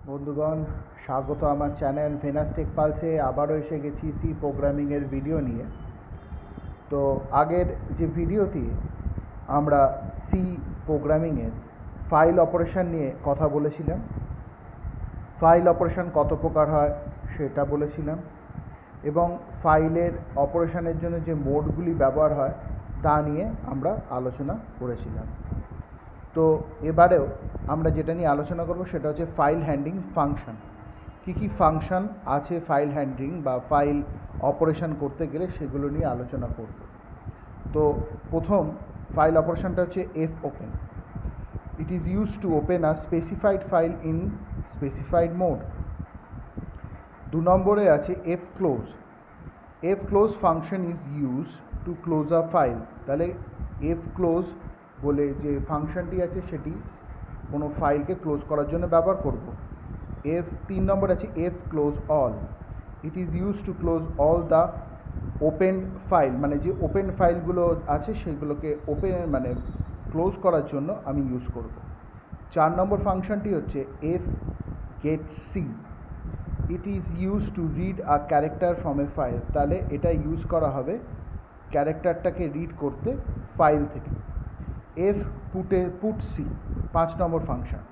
বন্ধুগণ, স্বাগত আমার চ্যানেল ভেনাস টেক পালসে। আবারও এসে গেছি সি প্রোগ্রামিংয়ের ভিডিও নিয়ে। তো আগের যে ভিডিওতে আমরা সি প্রোগ্রামিংয়ের ফাইল অপারেশন নিয়ে কথা বলেছিলাম। ফাইল অপারেশন কত প্রকার হয় সেটা বলেছিলাম, এবং ফাইলের অপারেশনের জন্য যে মোডগুলি ব্যবহার হয় তা নিয়ে আমরা আলোচনা করেছিলাম। তো এবারেও আমরা যেটা নিয়ে আলোচনা করব সেটা হচ্ছে ফাইল হ্যান্ডলিং ফাংশন। কী কী ফাংশন আছে ফাইল হ্যান্ডলিং বা ফাইল অপারেশন করতে গেলে সেগুলো নিয়ে আলোচনা করব। তো প্রথম ফাইল অপারেশনটা হচ্ছে F open. It is use to open a specified file in specified mode. 2 নম্বরে আছে F close. F close function is use two close a file. তাহলে এফ ক্লোজ বলে যে ফাংশনটি আছে সেটি কোনো ফাইলকে ক্লোজ করার জন্য ব্যবহার করব। 3 নম্বর আছে F close all. It is use two close all the open file, মানে যে ওপেন ফাইলগুলো আছে সেগুলোকে মানে ক্লোজ করার জন্য আমি ইউজ করব। 4 নম্বর ফাংশনটি হচ্ছে F get C. It is use to read a character from a file. তাহলে এটা ইউজ করা হবে ক্যারেক্টারটাকে রিড করতে ফাইল থেকে। F put C, 5 number function.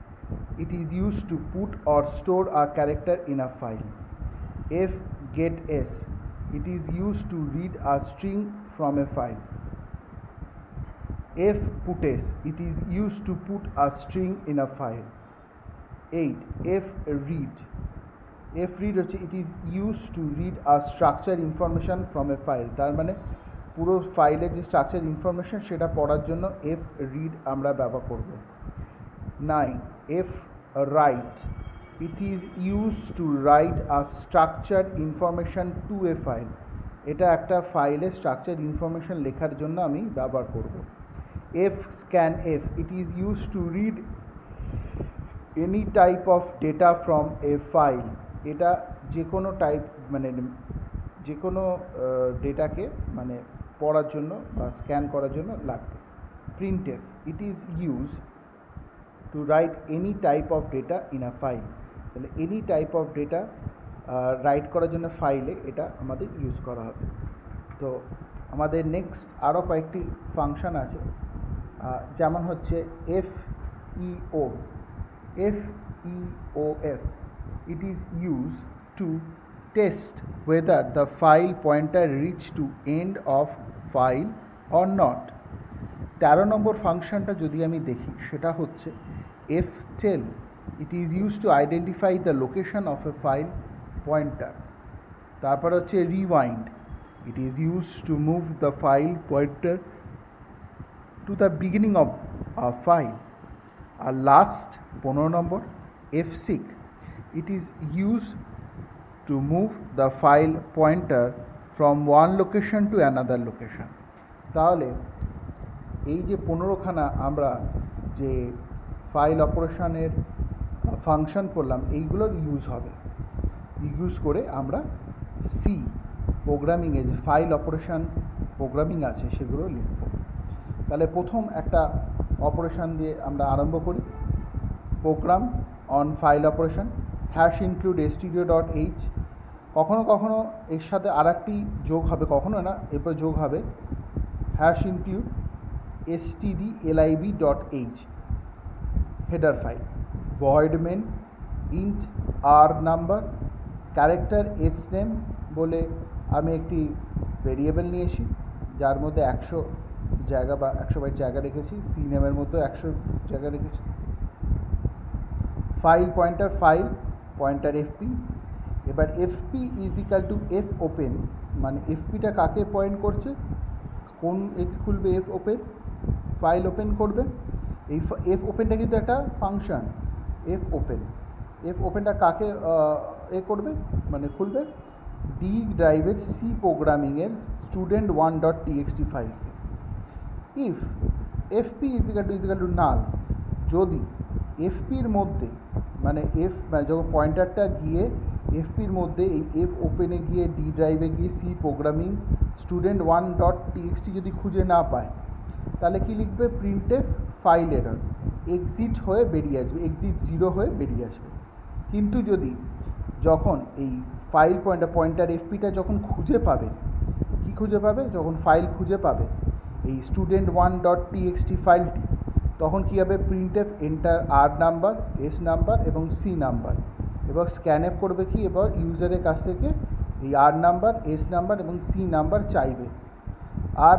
It is use to put or store a character in a file. F get S. It is use to read a string from a file. F put S. It is use to put a string in a file. 8 F read. F read হচ্ছে it is use to read a structure information from a file. তার মানে পুরো ফাইলের যে structure information সেটা পড়ার জন্য F read আমরা ব্যবহার করব। 9 F write. It is use to write a structure information to a file. এটা একটা ফাইলের স্ট্রাকচার ইনফরমেশান লেখার জন্য আমি ব্যবহার করব। F scan F. It is use to read any type of data from a file. এটা যে কোনো টাইপ মানে যে কোনো ডেটাকে মানে পড়ার জন্য বা স্ক্যান করার জন্য লাগবে। Printf. It is use to write any type of data in a file. তাহলে any type of data write করার জন্য ফাইলে এটা আমাদের ইউজ করা হবে। তো আমাদের নেক্সট আরও কয়েকটি ফাংশন আছে, যেমন হচ্ছে এফ ইও। F ইওএফ। It is used to test whether the file pointer reach to end of file or not. 13 নম্বর ফাংশনটা যদি আমি দেখি সেটা হচ্ছে ftel. It is used to identify the location of a file pointer. তারপর হচ্ছে rewind. It is used to move the file pointer to the beginning of a file. আর last 15 number fseek. It is used to move the file pointer from one location to another location. তাহলে এই যে 15খানা আমরা যে file অপারেশনের function করলাম এইগুলোর use হবে, ইউজ করে আমরা সি প্রোগ্রামিংয়ে যে ফাইল অপারেশন প্রোগ্রামিং আছে সেগুলো লিখব। তাহলে প্রথম একটা অপারেশন দিয়ে আমরা আরম্ভ করি। Program on file operation hash include stdio.h। কখনো কখনো এর সাথে আর একটি যোগ হবে, কখনো না, এরপর যোগ হবে hash include stdlib.h header file. Void main int R number. Character S name বলে আমি একটি ভেরিয়েবল নিয়েছি যার মধ্যে 100 জায়গা বা 100 বাইট জায়গা রেখেছি। সি নেমের মধ্যে 100 জায়গা রেখেছি। File pointer file pointer FP. এবার FP is equal to F open, মানে এফপিটা কাকে পয়েন্ট করছে, কোন এটি খুলবে, এফ ওপেন, ফাইল ওপেন করবে। এই এফ ওপেনটা কিন্তু একটা ফাংশন। এফ ওপেন, এফ ওপেনটা কাকে করবে মানে খুলবে, ডি ড্রাইভের সি প্রোগ্রামিংয়ের student1.txt ফাইলকে। If FP is equal to null, যদি এফপির মধ্যে মানে যখন পয়েন্টারটা গিয়ে এফপির মধ্যে এই এফ ওপেনে গিয়ে ডি ড্রাইভে গিয়ে সি প্রোগ্রামিং student1.txt যদি খুঁজে না পায় তাহলে কি লিখবে, প্রিন্টএফ ফাইল এরর, এক্সিট হয়ে বেরিয়ে আসবে, এক্সিট 0 হয়ে বেরিয়ে আসবে। কিন্তু যদি যখন এই ফাইল পয়েন্টার এফপিটা যখন খুঁজে পাবে, কি খুঁজে পাবে, যখন ফাইল খুঁজে পাবে এই student1.txt ফাইলটি, তখন কী হবে, প্রিন্টএফ এন্টার আর নাম্বার, এস নাম্বার এবং সি নাম্বার, এবার স্ক্যানএফ করবে কি, এবার ইউজারের কাছ থেকে এই আর নাম্বার, এস নাম্বার এবং সি নাম্বার চাইবে, আর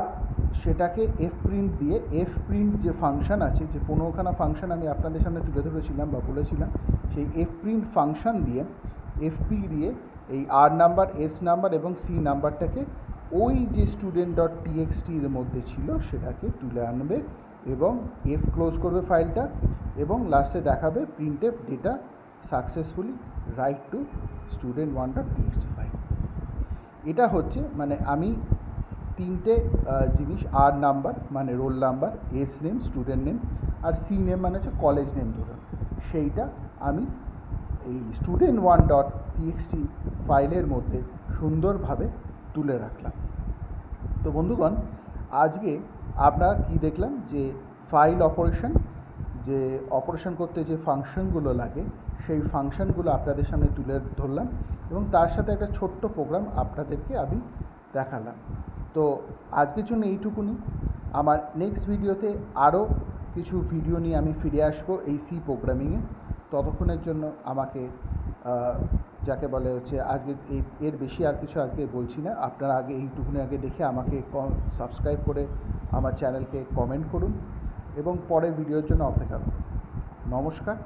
সেটাকে এফ প্রিন্ট দিয়ে, এফ প্রিন্ট যে ফাংশান আছে, যে 15খানা ফাংশান আমি আপনাদের সামনে তুলে ধরেছিলাম বা বলেছিলাম, সেই এফ প্রিন্ট ফাংশান দিয়ে, এফপি দিয়ে এই আর নাম্বার, এস নাম্বার এবং সি নাম্বারটাকে ওই যে student.txt-র মধ্যে ছিল সেটাকে তুলে আনবে এবং এফ ক্লোজ করবে ফাইলটা এবং লাস্টে দেখাবে printf data successfully write to student1.txt file. এটা হচ্ছে মানে আমি তিনটে জিনিস, আর নাম্বার মানে roll number, S name student name, আর সি নেম মানে হচ্ছে কলেজ নেম ধরুন, সেইটা আমি এই student1.txt ফাইলের মধ্যে সুন্দরভাবে তুলে রাখলাম। তো বন্ধুগণ, আজকে আমরা কি দেখলাম, যে ফাইল অপারেশন, যে অপারেশন করতে যে ফাংশনগুলো লাগে সেই ফাংশনগুলো আপনাদের সামনে তুলে ধরলাম এবং তার সাথে একটা ছোট্ট প্রোগ্রাম আপনাদেরকে আমি দেখালাম। তো আজকের জন্য এইটুকুনি। আমার নেক্সট ভিডিওতে আরও কিছু ভিডিও নিয়ে আমি ফিরে আসবো এই সি প্রোগ্রামিংয়ে। ততক্ষণের জন্য আমাকে যাকে বলে হচ্ছে আজকে এর বেশি আর কিছু আজকে বলছি না। আপনারা আগে এইটুকুনি আগে দেখে আমাকে সাবস্ক্রাইব করে আমার চ্যানেলকে কমেন্ট করুন এবং পরের ভিডিওর জন্য অপেক্ষা করুন। নমস্কার।